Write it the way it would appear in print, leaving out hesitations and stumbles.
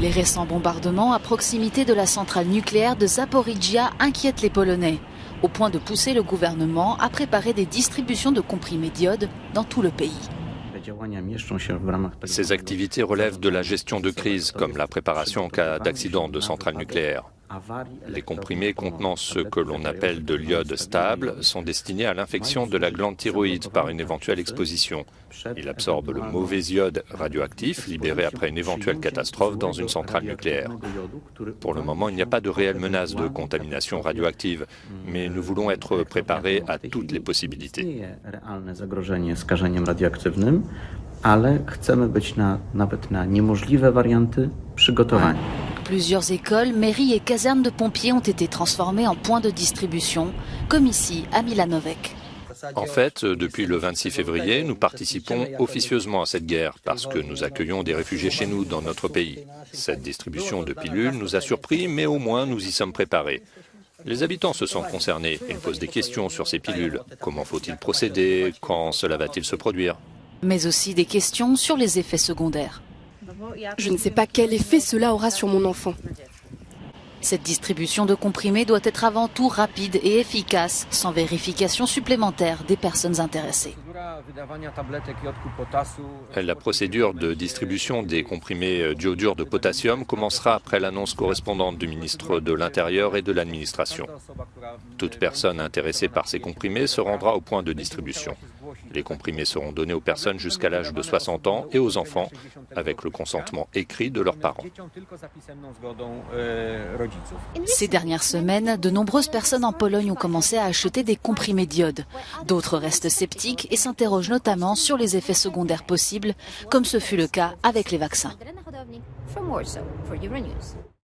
Les récents bombardements à proximité de la centrale nucléaire de Zaporijia inquiètent les Polonais, au point de pousser le gouvernement à préparer des distributions de comprimés d'iode dans tout le pays. Ces activités relèvent de la gestion de crise, comme la préparation en cas d'accident de centrale nucléaire. Les comprimés contenant ce que l'on appelle de l'iode stable sont destinés à l'infection de la glande thyroïde par une éventuelle exposition. Il absorbe le mauvais iode radioactif libéré après une éventuelle catastrophe dans une centrale nucléaire. Pour le moment, il n'y a pas de réelle menace de contamination radioactive, mais nous voulons être préparés à toutes les possibilités. Plusieurs écoles, mairies et casernes de pompiers ont été transformées en points de distribution, comme ici à Milanovec. En fait, depuis le 26 février, nous participons officieusement à cette guerre parce que nous accueillons des réfugiés chez nous, dans notre pays. Cette distribution de pilules nous a surpris, mais au moins nous y sommes préparés. Les habitants se sentent concernés et posent des questions sur ces pilules. Comment faut-il procéder? Quand cela va-t-il se produire? Mais aussi des questions sur les effets secondaires. Je ne sais pas quel effet cela aura sur mon enfant. Cette distribution de comprimés doit être avant tout rapide et efficace, sans vérification supplémentaire des personnes intéressées. La procédure de distribution des comprimés d'iodure de potassium commencera après l'annonce correspondante du ministre de l'Intérieur et de l'Administration. Toute personne intéressée par ces comprimés se rendra au point de distribution. Les comprimés seront donnés aux personnes jusqu'à l'âge de 60 ans et aux enfants, avec le consentement écrit de leurs parents. Ces dernières semaines, de nombreuses personnes en Pologne ont commencé à acheter des comprimés d'iode. D'autres restent sceptiques et s'interrogent notamment sur les effets secondaires possibles, comme ce fut le cas avec les vaccins.